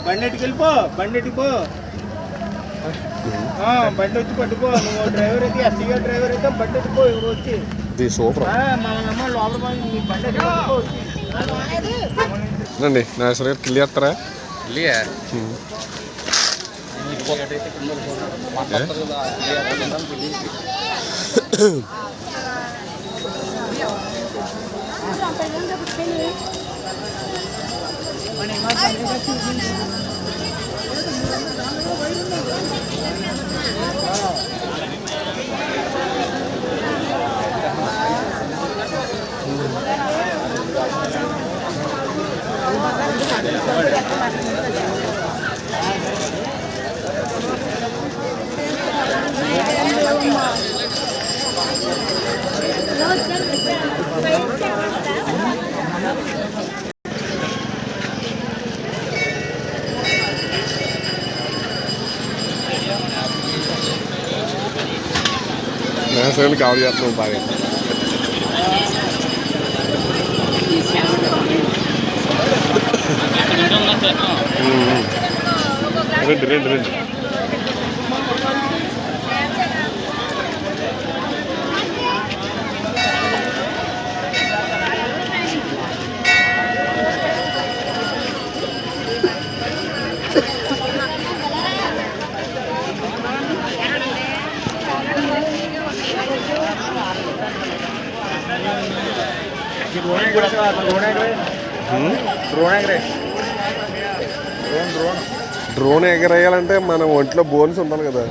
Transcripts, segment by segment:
బండికి వెళ్ళిపో, బండికి పో, బండి వచ్చి పట్టుకో. నువ్వు డ్రైవర్ అయితే, ఎస్సీగా డ్రైవర్ అయితే బండి ఎత్తుకో. ఎవరు వచ్చి సూపర్ లోపల బండి రండి నాగేశ్వర గారు కిల్లి చేస్తారా? నాగేశ్వర కావాలి చేస్తున్నాం బాగా. రండి రండి రండి. డ్రోన్ ఎగరేయాలంటే మన ఒంట్లో బోన్స్ ఉండాలి కదా.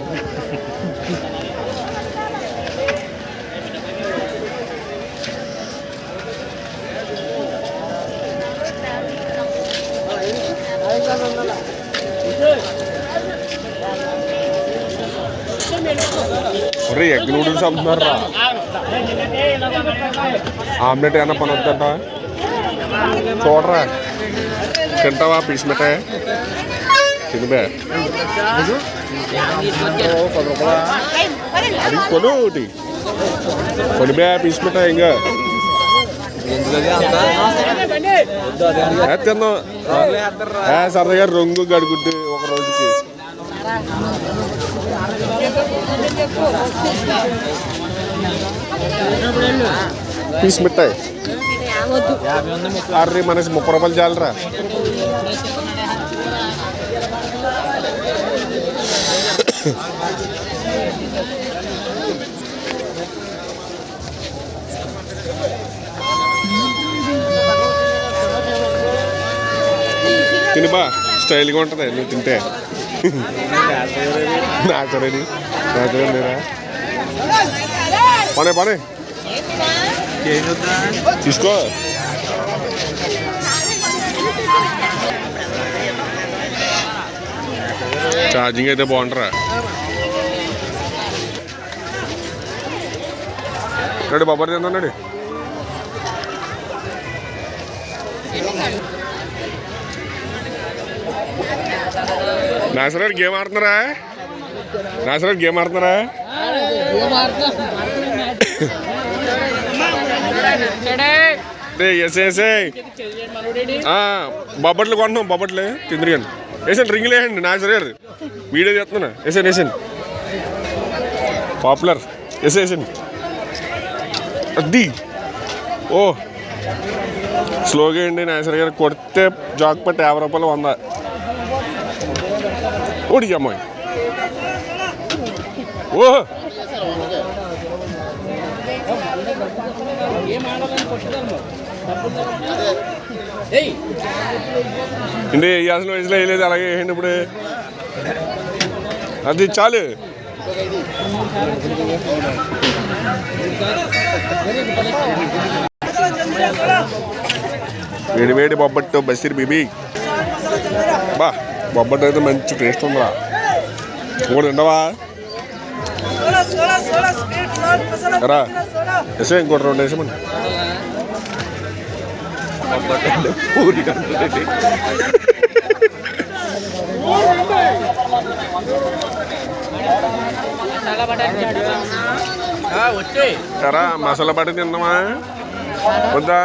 ఒరే ఎగ్ నూడిల్స్ అమ్ముతున్నారా? ఆమ్లెట్ ఏమన్నా పని వద్దంట చూడరా. తింటావా పీస్ మిఠాయి? తినబే అది కొను ఒకటి కొనిబే పీస్ మిఠాయి. ఇంకా తిందాం సరదాగా రంగు గడుగుడ్డు ఒక రోజుకి. పీస్ మిఠాయి అర్రీ మనకి 30 రూపాయలు చాలరా. తినిబా స్టైల్గా ఉంటుంది నువ్వు తింటే. నాచురల్ లేరా పనే పనే తీసుకో. ఛార్జింగ్ అయితే బాగుంటారా? నడు బొబ్బర్ తిందండి. నాగేశ్వర గారు గేమ్ ఆడుతున్నారా? నాగేశ్వర గారు గేమ్ ఆడుతున్నారా? బొబ్బట్లు కొంటున్నాం. బొబ్బట్లు తిందిరిగాను. వేసాను రింగులు వేయండి. నాగేశ్వర గారు వీడియో చేస్తున్నా. వేసాను వేసాను పాపులర్ వేసేసాను. అది ఓ స్లోగా వేయండి. నాగేశ్వర గారు కొడితే జాక్ పట్టి 50 రూపాయలు 100. ఓడి అమ్మాయి ఓహో అంటే వేయాల్సిన వయసులో వేయలేదు. అలాగే వేయండి ఇప్పుడు. అది చాలు. వేడి వేడి బొబ్బట్టు బసీర్ బీబీ. బా బొబ్బట్టు అయితే మంచి టేస్ట్ ఉందా. ఇంకోటి ఉండవా రా వేసే ఇంకోటి 2 వేసేమండి పూరి సరా మసాలా పట్టి తిందామా వద్దా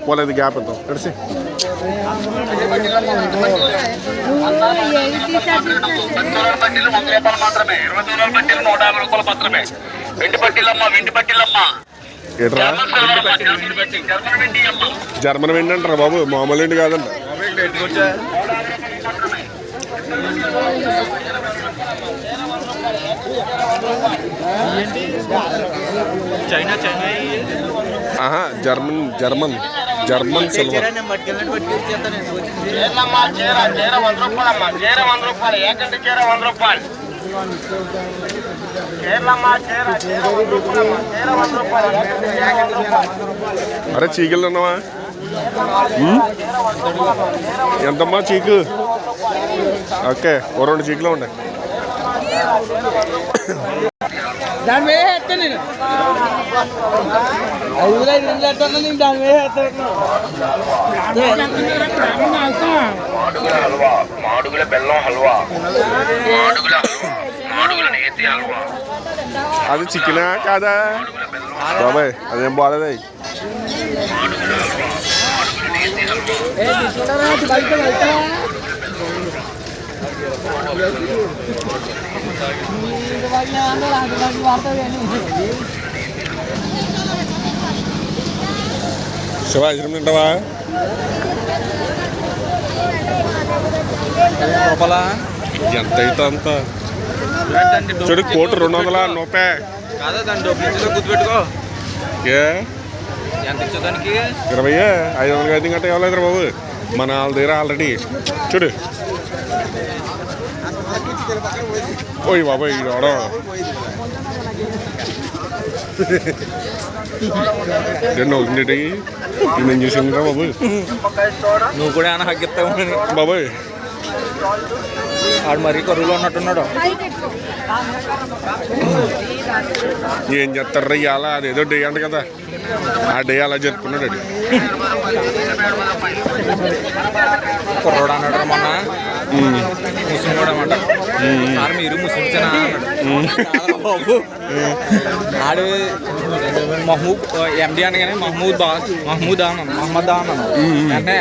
పోలేదు గ్యాప్ ఇద్దాం కలిసి జర్మన్ వెండి అంటారా బాబు మామూలు వెండి కాదంట జర్మన్ సిల్వర్ అరే చీకలు ఉన్నావా ఎంతమ్మా చీకు ఓకే 2 చీకులు ఉన్నాయి దాని మీద వేస్తా నేను 5 నేను దాని మీద మాడుగుల బెల్లం హల్వా మాడుగుల నేతి హల్వా అది చికెనా కాదా బాబాయ్ అదేం బాగాలేదు శివ ఐశ్వర్యం తింటావా ఎంత అయితే అంత చూడు కోటు 200 రూపాయ కాదా దాని డబ్బులు గుర్తుపెట్టుకో ఏ ఎంత ఇచ్చేదానికి 20 500 అయితే గంట ఇవ్వలేదు బాబు మన వాళ్ళ దగ్గర ఆల్రెడీ చూడు ఓయ్ బాబాయ్ రావడం అవుతుండేటి నేను చూసిందిరా బాబు నువ్వు కూడా ఏమైనా హక్కిస్తావు బాబాయ్ ఆడు మరీ కరువులో ఉన్నట్టున్నాడు ఏం చేస్తారా ఇవాళ అదేదో డే అంట కదా ఆ డే అలా జరుపుకున్నాడు అది కుర్రోడు అన్నాడు మొన్న ముస్లిం కూడా అన్నమాట మీరు ముస్లింసేనా అన్నాడు బాబు ఆడు మహమూద్ ఎండి అనగానే మహమూద్ అన్నాను మహమ్మద్ అన్నాను అంటే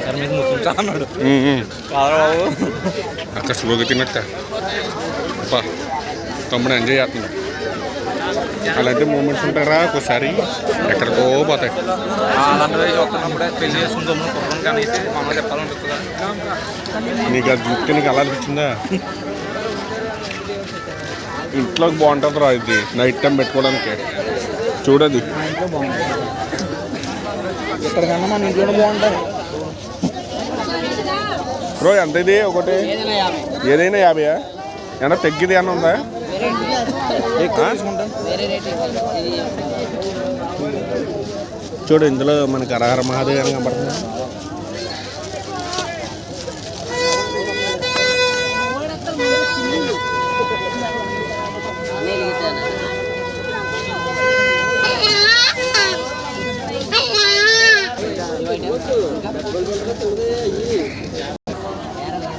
సార్ మీరు ముస్లింసా అన్నాడు కాదు బాబు అక్కడ స్లోగా తిన్నట్ట తమ్ముడు ఎంజాయ్ చేస్తున్నాడు అలాంటి మూమెంట్స్ ఉంటారా ఒకసారి ఎక్కడికో పోతాయి అలాంటివి చూస్తున్నప్పుడే పెళ్లి చేసుకుంటాము కుర్రం కానీ మమ్మల్ని చెప్పాలంటుంది నీకు అది చూస్తే నీకు అలా అనిపించిందా ఇంట్లోకి బాగుంటుంది రా ఇది నైట్ టైం పెట్టుకోవడానికి చూడది ఎక్కడికన్నా మన ఇంట్లోనే బాగుంటుంది బ్రో ఎంత ఇది ఒకటి ఏదైనా 50 ఏమన్నా తగ్గిది ఏమన్నా ఉందా చూడు ఇందులో మనకి హరహర మహాదేవ్ అని కనబడుతుంది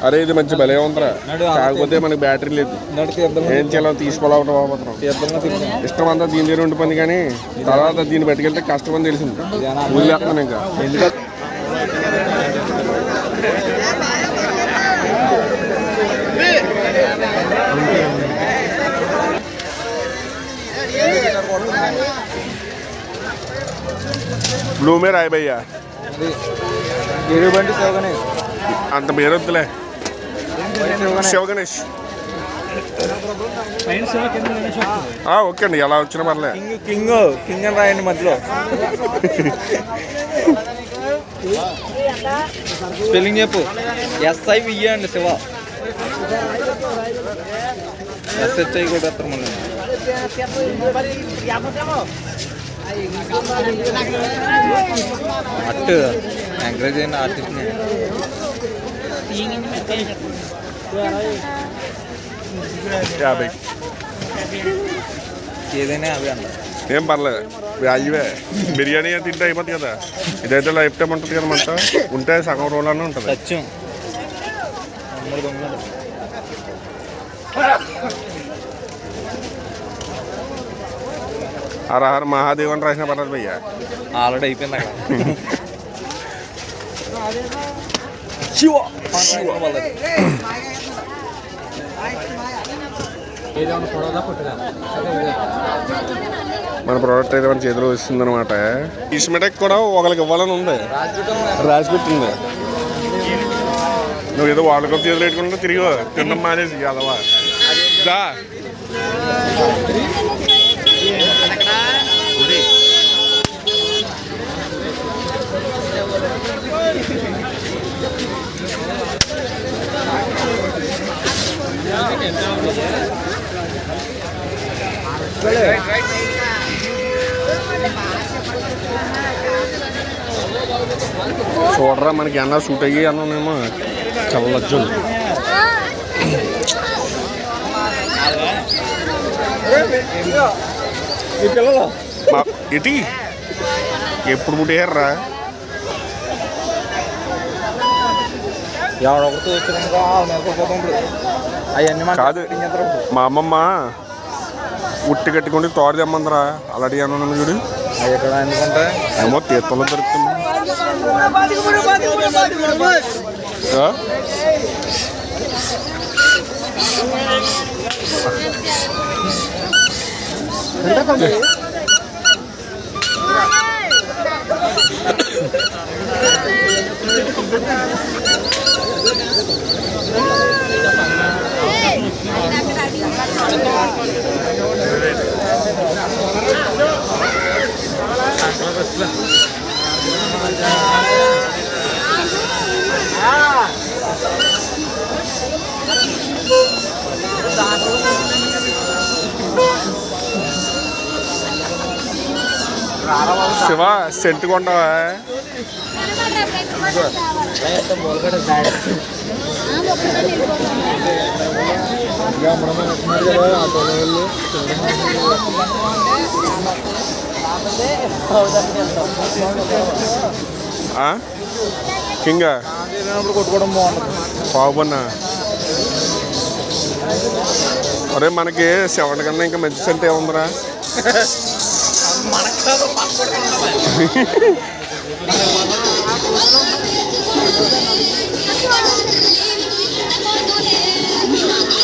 అరే ఇది మంచి భలే ఉందిరా కాకపోతే మనకి బ్యాటరీ లేదు ఏం చేయాలో తీసుకోలేకపోతున్నాం ఇష్టం అంతా దీని దగ్గర ఉండిపోయింది కానీ తర్వాత దీన్ని పెట్టుకెళ్తే కష్టం అని తెలిసింది వదిలేస్తున్నాను ఇంకా బ్లూ మే రాయి భయ్యా అంత పేరొద్దులే శివ గణేష్ ఓకే అండి ఎలా వచ్చినా పర్లే కింగ్ అని రాయండి మధ్యలో స్పెల్లింగ్ చెప్పు SIVE అండి శివ SHI కూడా వస్తారు మళ్ళీ అట్టు ఎంకరేజ్ చేయండి ఆర్టిస్ట్ని 50 ఏదైనా అవి అంట ఏం పర్లేదు వాల్యువే బిర్యానీ తింటే అయిపోతుంది కదా ఇదైతే లైఫ్ టైం ఉంటుంది కదా మొత్తం ఉంటే సగం రోజులనే ఉంటుంది సత్యం హర హర మహాదేవ్ అని రాసిన పర్లేదు భయ్యా ఆల్రెడీ అయిపోయింది అక్కడ మన ప్రోడక్ట్ అయితే మన చేతిలో వస్తుంది అనమాట ఈస్మెటక్ కూడా ఒకరికి ఇవ్వాలని ఉంది రాసి పెట్టింది నువ్వు ఏదో వరల్డ్ కప్ చేతులు పెట్టుకుంటే తిరిగి తిన్నాం మానేసి అదవా దా చూడరా మనకి అన్న షూట్ అయ్యి అన్నానేమో చల్లజ్జులు ఇటీ ఎప్పుడు పుట్టేయారా ఎవడొకరితో అవన్నీ కాదు మా అమ్మమ్మ ఉట్టి కట్టుకుంటే తోట తెమ్మందరా అలాంటి అన్నాను చూడు ఎక్కడ ఎందుకంటే ఏమో తీర్థంలో దొరుకుతుంది శివ సెంటు కొంటావా కింగా కొట్టుకోవడం బాగుంటుంది బాగున్నా అరే మనకి 7 కన్నా ఇంకా మంచి సెంట్ ఏముందిరా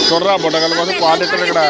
చూడరా బుట్టగల కోసం పాలు ఇట్టారు ఇక్కడ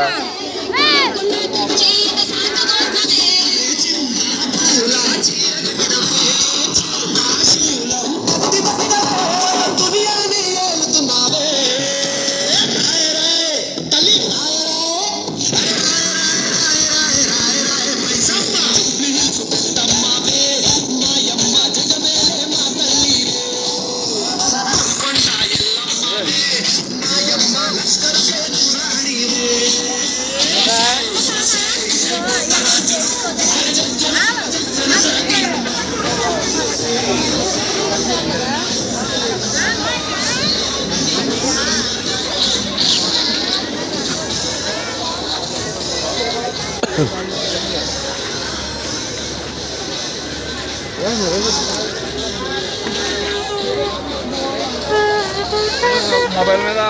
మొబైల్ మీద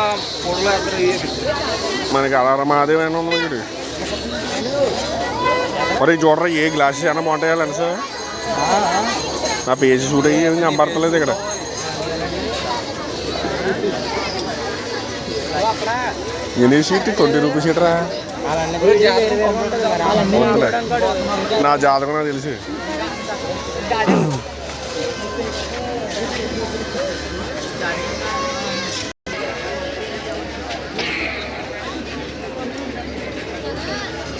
ఫోటోలు మనకి అలార మాదేమైనా ఉంది చూడు మరి చూడరా ఏ గ్లాసెస్ ఏమైనా బాగుంటాయా లెన్స్ నా పేజ్ షూట్ అయ్యి ఏమి కనబడతలేదు ఇక్కడ ఎన్ని సీట్ 20 రూపీస్ సీటరా నా జాతకం నాకు తెలుసు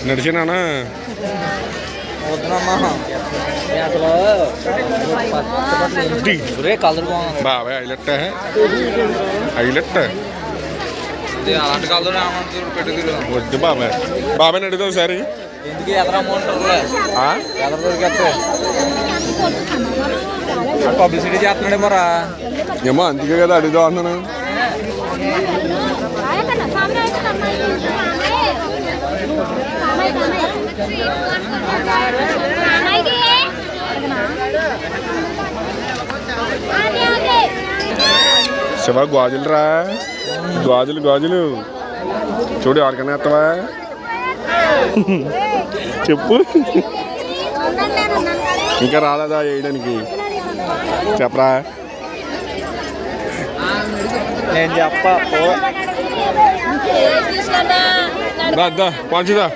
నడిచినానా కలర్ బాగుంది బాబాయ్ హైలెట్ హైలెట్ అలాంటి కలర్ పెట్టి వద్దు బాబాయ్ బాబాయ్ అడుగుతావు సారి ఎందుకు ఎదరా ఎదర దొరికేస్తే పబ్లిసిటీ చేస్తున్నాడే మరా ఏమో అందుకే కదా అడుగుదాం అన్నాను శివ గాజులు రా, గాజులు గాజులు చూడు ఎవరికైనా ఎత్తవా చెప్పు. ఇంకా రాలేదా వేయడానికి చెప్పరా. నేను చెప్ప దా పంచుదా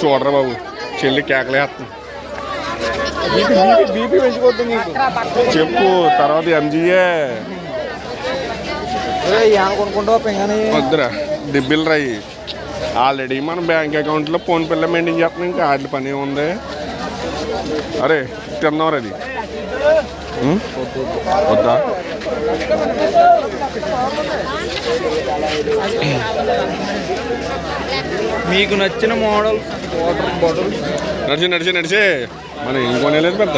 చూడరా బాబు చెల్లి కేకలేస్తుంది. బీపీ పెంచుకోవద్దు నీకు. చెప్పు తర్వాత ఎంజీఏ కొనుక్కుంటావా పెంగాని వద్దురా డిబ్బిలు రాయి. ఆల్రెడీ మన బ్యాంక్ అకౌంట్లో ఫోన్పేలో మెయింటైన్ చేస్తున్నాం, ఇంకా ఆటల పని ఉంది. అరే తిన్నావు అది వద్దా. మీకు నచ్చిన మోడల్ వాటర్ బాటిల్ నడిచి నడిచి నడిచి మనం ఏం కొనేలేదు పెద్ద.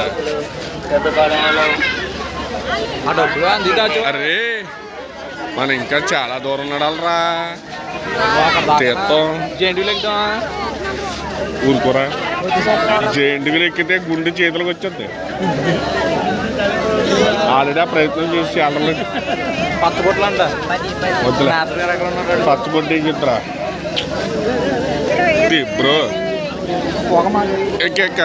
ఆ డబ్బులు అందిదాచు. అరే మనం ఇంకా చాలా దూరం నడాలరా. తీర్థం జెండులెక్కిద్దామా? ఊరుకోరా, జెండుగులు ఎక్కితే గుండె చేతులకు వచ్చేది. ఆల్రెడీ ఆ ప్రయత్నం చేసి ఆడలేదు. పచ్చబొట్లు అంట వద్దులే, పచ్చబొట్టు ఎక్కిద్దురా బ్రో. ఎక్క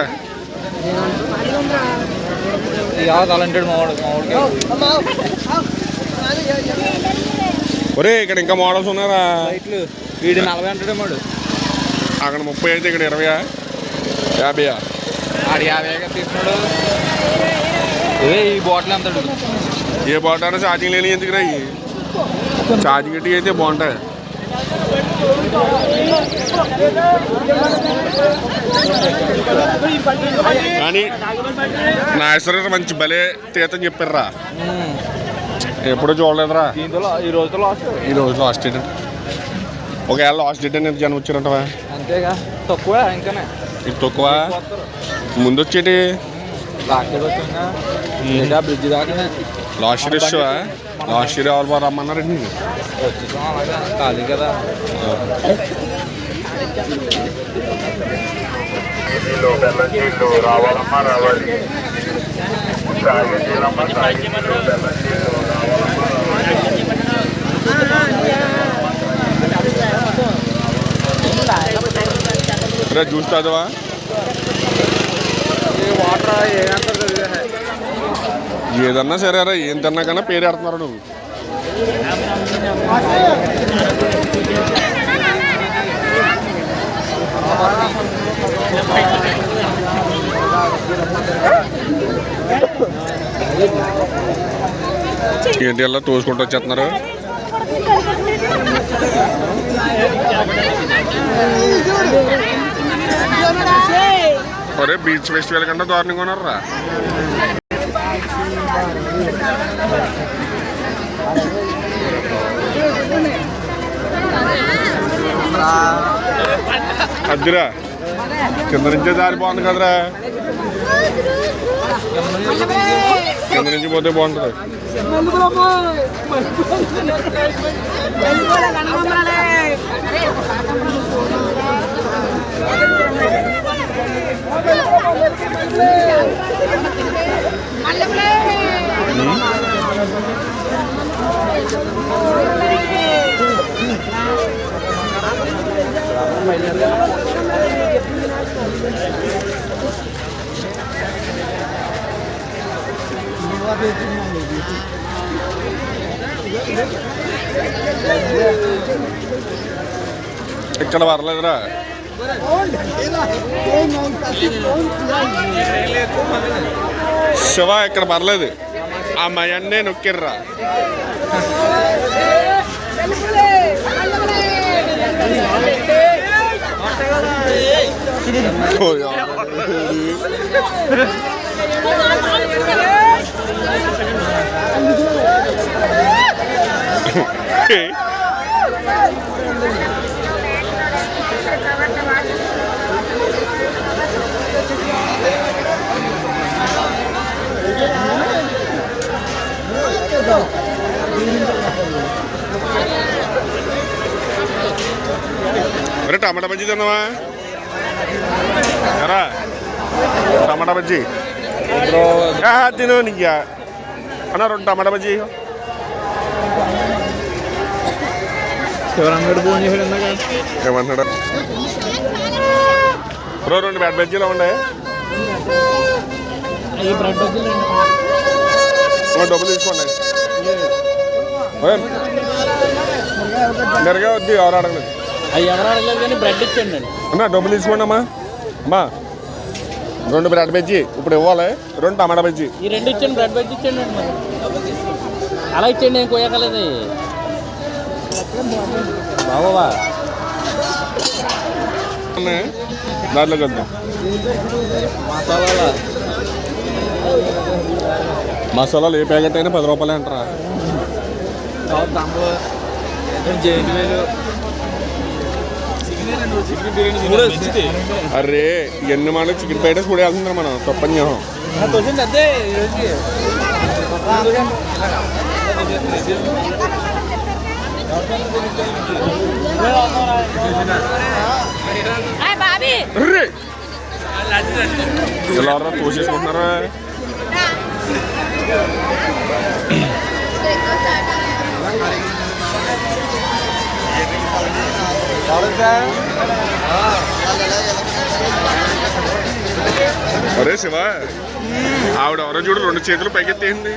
అలాంటి ఒరే ఇక్కడ ఇంకా మోడల్స్ ఉన్నారా? లైట్లు వీడి 40 అంటాడే మాడు. అక్కడ 30 అయితే ఇక్కడ 20, 50. ఆడు 50 తీసుకున్నాడు. ఈ బాటిల్ ఎంత ఏ బాటిల్ అయినా ఛార్జింగ్ లేని ఎందుకు రా? ఛార్జింగ్ గట్టి అయితే బాగుంటాయి. కానీ నాగేశ్వర మంచి భలే తీర్థం చెప్పారా. ఎప్పుడూ చూడలేదురా. ఈ రోజు లాస్ట్ డేట్. ఒకవేళ లాస్ట్ డేట్ అనేది జనం వచ్చారంటవా? అంతేగా, తక్కువ ఇంకానే. ఇది తక్కువ ముందు వచ్చేటి బ్రిడ్జ్ దాకా లాస్ట్ ఇయర్ ఇష్టవా? లాస్ట్ ఇయర్ ఎవరు బాగా రమ్మన్నారండి. వచ్చేసాం అలాగా ఖాళీ కదా. రావాలమ్మా రావాలి. జ్యూస్ తాదవా? వాటర్ ఏదన్నా సరే రా, ఏం తిన్నా కన్నా పేరు ఆడుతున్నారు నువ్వు. ఏంటి అలా తోసుకుంటూ వచ్చేస్తున్నారు? ఒరే బీచ్ ఫెస్టివల్ కంటే దారుణంగా ఉన్నారా. అద్దురా కింద నుంచే దారి బాగుంది కదరా. కింద నుంచి పోతే బాగుంటుంది. ఇక్కడ పర్లేదురా. శివ ఇక్కడ పర్లేదు, ఆ మయన్నే నొక్కిర్రా. అరే టమాటా బజ్జీ తిన్నావా? ఎరా టమాటా బజ్జీ తిను నీకు అన్న 2 టమాటా బజ్జీ ఎవరన్నాడు ఫోన్ చేశాడు ఇందాక ఏమన్నాడు 2 బ్యాట్ బజ్జీలో ఉన్నాయి డబ్బులు తీసుకోండి మెరుగా వద్దు ఎవరు అడగలేదు ఎవరు అడగలేదు కానీ బ్రెడ్ ఇచ్చండి అన్న డబ్బులు తీసుకోండి అమ్మా అమ్మా 2 బ్రెడ్ బజ్జీ ఇప్పుడు ఇవ్వాలి 2 టమాటా బజ్జీ ఈ 2 ఇచ్చండి బ్రెడ్ బజ్జీ ఇచ్చండి అలా ఇచ్చండి నేను కోయగలదు బాబా దాంట్లోకి వద్దాం మసాలాలు ఏ ప్యాకెట్ అయినా 10 రూపాయలే అంటారా అరే ఎన్ని మన చికెన్ ఫ్రైడ్ కూడా వెళ్తున్నారు మనం తప్పని ఎలా తోసేసుకుంటున్నారా అరే శివ ఆవిడ ఎవరో చూడు 2 చేతులు పైకెత్తేయండి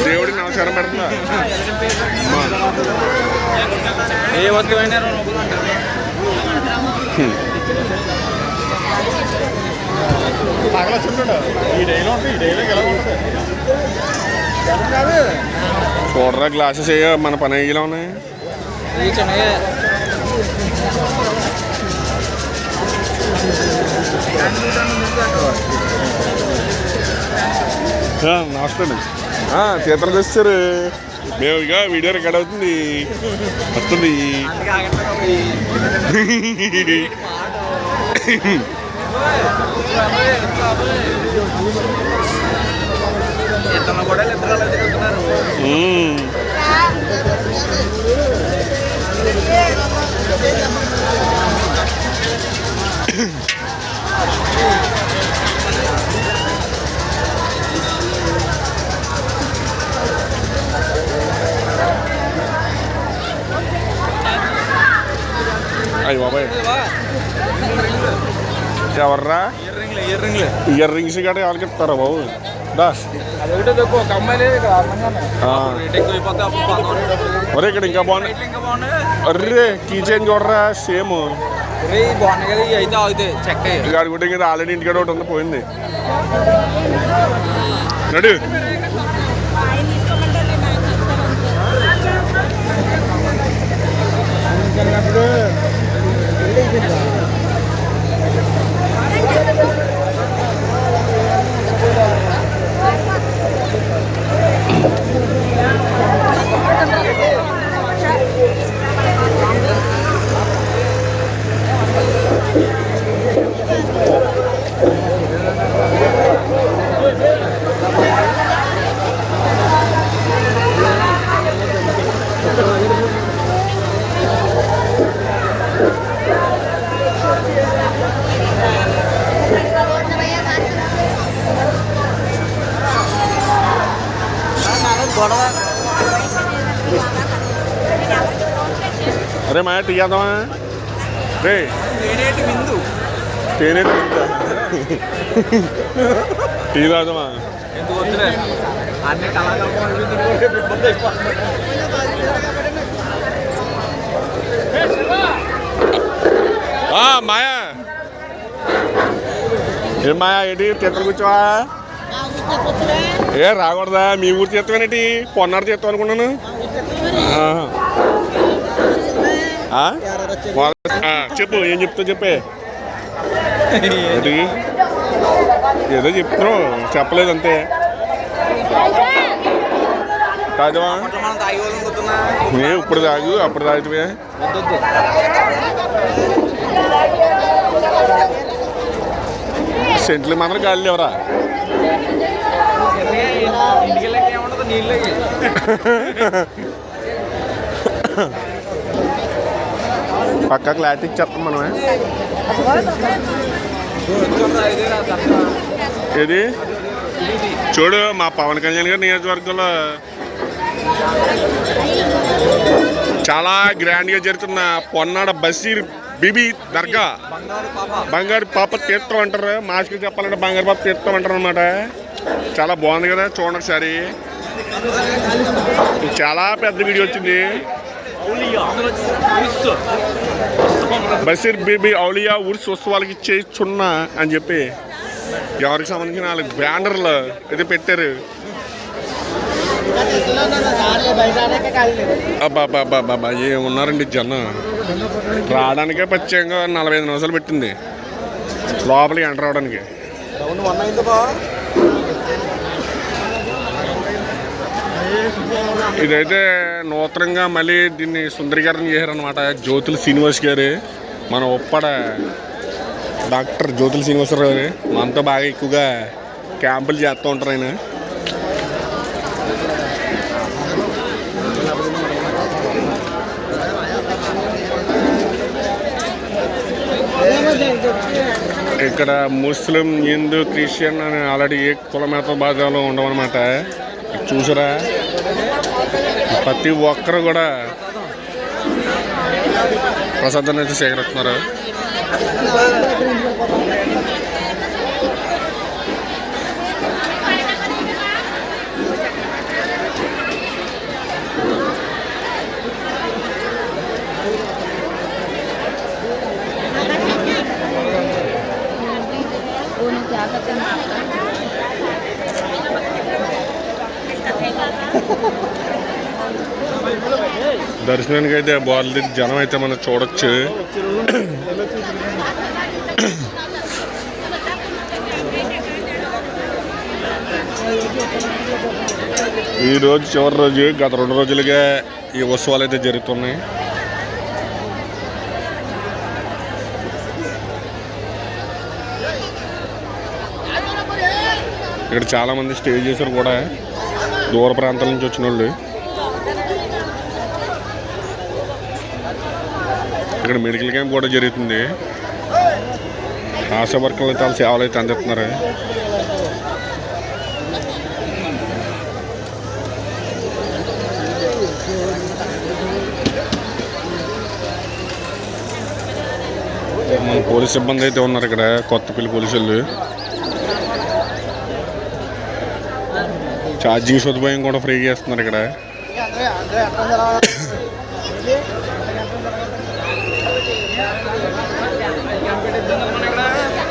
దేవుడికి నమస్కారం పెడుతుందా ఏ వస్తువైనా చూడరా గ్లాసెస్ మన పని అయ్యేలా ఉన్నాయి నమస్తే చేతలకు వచ్చారు మేము ఇక వీడియో రికార్డ్ అవుతుంది వస్తుంది అయ్యి బాబాయ్ ఎవర్రా ఇయర్ రింగ్స్ గట్రా వాళ్ళకి ఇస్తారా బాబు ఒరే ఇక్కడ ఇంకా బాగున్నాయి అర్రే కీ చైన్ చూడరా సేమ్ అడుగుంటే కదా ఆల్రెడీ ఇంటికాడ ఒకటి ఉంది పోయింది నడు అరే మా టీ చేద్దామా రే తేనేటి విందు టీ తాగుదామా మాయా ఏం మాయా ఏంటి తీర్థలు కూర్చోవా ఏ రాకూడదా మీ ఊరు తీర్థమేనేటి పొన్నాడు తీర్థం అనుకున్నాను చెప్పు ఏం చెప్తావు చెప్పే ఏదో చెప్తున్నావు చెప్పలేదు అంతే కాదవా ఇప్పుడు తాగు అప్పుడు తాగుతావే సెంట్లు మాత్రం గాలి లేవరా పక్కా క్లారిటీ ఇచ్చేస్తాం మనమే. ఏది చూడు మా పవన్ కళ్యాణ్ గారి నియోజకవర్గంలో చాలా గ్రాండ్గా జరుగుతున్న పొన్నాడ బషీర్ బీబీ దర్గా బంగారు పాప తీర్థం అంటారు. మాస్కి చెప్పాలంటే బంగారు పాప తీర్థం అంటారు అనమాట. చాలా బాగుంది కదా, చూడండి ఒకసారి. చాలా పెద్ద వీడియో వచ్చింది. బషీర్ బీబీ ఔలియా ఉర్స్ ఉత్సవాలకి ఇచ్చేస్తున్నా అని చెప్పి ఎవరికి సంబంధించిన 4 బ్యానర్లు అయితే పెట్టారు. అబ్బాబ్బాబ్బా ఏమున్నారండి జనం. రావడానికే ప్రత్యేకంగా 45 నిమిషాలు పెట్టింది లోపలికి ఎంటర్ అవడానికి. ఇదైతే నూతనంగా మళ్ళీ దీన్ని సుందరీకరణ చేశారనమాట. జ్యోతుల శ్రీనివాస్ గారు, మన ఉప్పడ డాక్టర్ జ్యోతుల శ్రీనివాసరావు గారు మనతో బాగా ఎక్కువగా క్యాంపులు చేస్తూ ఉంటారు ఆయన. ఇక్కడ ముస్లిం, హిందూ, క్రిస్టియన్ అని ఆల్రెడీ ఏ కులమేత బాధలో ఉండవన్నమాట. చూసారా, ప్రతి ఒక్కరు కూడా ప్రసాదాన్ని అయితే సేకరిస్తున్నారు. దర్శనానికి అయితే బార్ల జనం అయితే మనం చూడొచ్చు. ఈరోజు చివరి రోజు. గత 2 రోజులుగా ఈ ఉత్సవాలు అయితే జరుగుతున్నాయి. ఇక్కడ చాలామంది స్టే చేశారు కూడా, దూర ప్రాంతాల నుంచి వచ్చిన వాళ్ళు. ఇక్కడ మెడికల్ క్యాంప్ కూడా జరుగుతుంది. ఆశా వర్కర్లు అయితే వాళ్ళ సేవలు అయితే అందిస్తున్నారు. మన పోలీస్ సిబ్బంది అయితే ఉన్నారు ఇక్కడ, కొత్తపల్లి పోలీసులు. ఛార్జింగ్ సదుపాయం కూడా ఫ్రీగా ఇస్తున్నారు ఇక్కడ.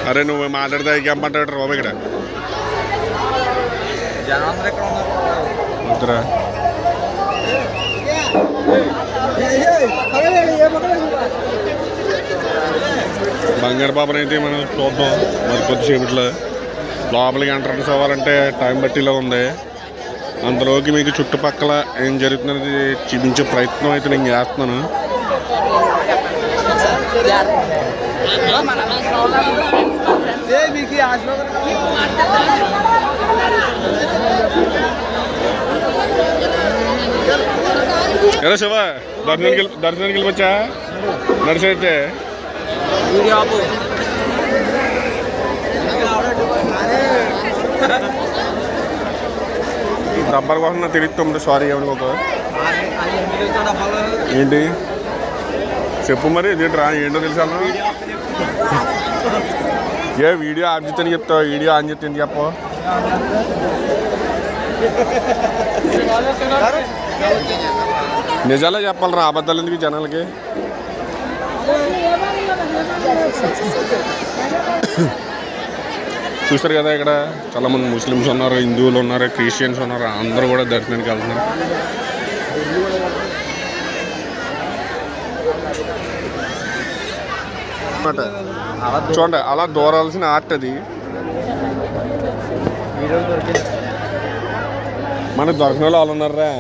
అరే నువ్వు మాట్లాడితే క్యాంప్ అంటాడు బాబు ఇక్కడ. వద్దురా, బంగారు పాపను అయితే మనం చూద్దాం మరి కొద్దిసేపట్లో. లోపలికి ఎంట్రన్స్ అవ్వాలంటే టైం బట్టిలో ఉంది. అందులోకి మీకు చుట్టుపక్కల ఏం జరుగుతున్నది చూపించే ప్రయత్నం అయితే నేను చేస్తున్నాను. ఎలా శివ దర్శనానికి వెళ్ళిపోచ్చా? నడిచైతే రబ్బర్ కోసం తిరుగుతుంది. సారీ ఏమనుకోక. ఏంటి చెప్పు మరి, ఇదేంట్రా ఏంటో తెలుసా? ఏ వీడియో ఆన్ చేస్తని చెప్తావు? వీడియో ఆన్ చేస్తే ఎందుకు చెప్పు? నిజాలే చెప్పాలరా, అబద్ధాలు ఎందుకు జనాలకి? చూస్తారు కదా, ఇక్కడ చాలామంది ముస్లిమ్స్ ఉన్నారు, హిందువులు ఉన్నారు, క్రిస్టియన్స్ ఉన్నారు. అందరూ కూడా దర్శనానికి వెళ్తున్నారు. చూడండి, అలా దూరాల్సిన ఆర్ట్ అది. మనకు దొరికిన వాళ్ళు ఉన్నారా,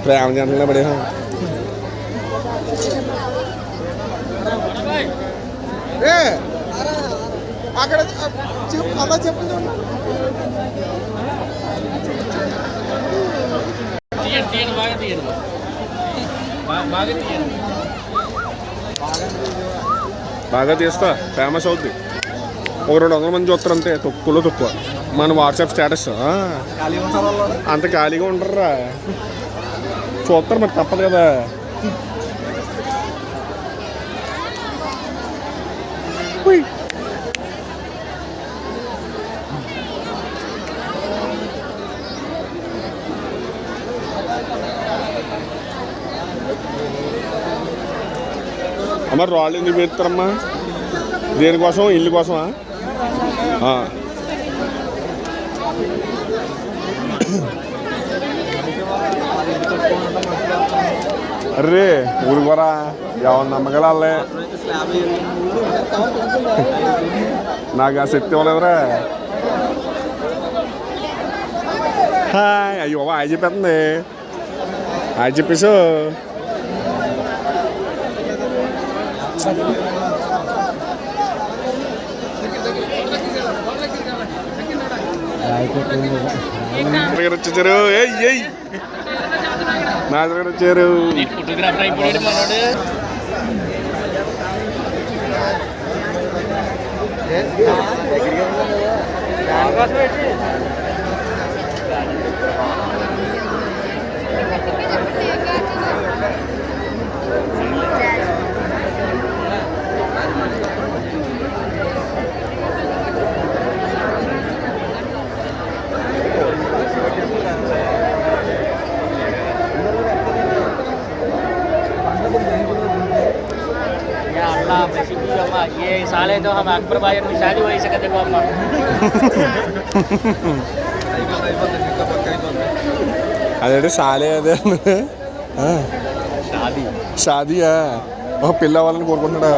ప్రేమ జంటలనే పడేసాం. అక్కడ అలా చెప్పండి. బాగా తీయండి, బాగా తీయండి. బాగా తీస్తా, ఫేమస్ అవుద్ది. ఒక 200 మంది చూస్తారు అంతే, తక్కువలో తక్కువ. మన వాట్సాప్ స్టేటస్ అంత ఖాళీగా ఉంటారా, చూస్తారు మరి, తప్పదు కదా. అమ్మ రాళ్ళు ఎందుకు పెడతారమ్మా? దేనికోసం? ఇల్లు కోసమా? అర్రే ఊరుకోరా, ఎవరు నమ్మగలే. నాకు ఆ శక్తి ఇవ్వలేదురా. హాయ్, అయ్యో ఆయన చెప్పేస్తుంది, ఆయన చెప్పేసు. వచ్చారు, నా దగ్గర వచ్చారు. ఫోటోగ్రాఫర్ అయిపోయాడు మనోడు. ये साल है तो हम अकबर भाई की शादी वही से देखो अम्मा. అదే సాలే, అదే షాదీయా, పిల్ల వాళ్ళని కోరుకుంటున్నాడా?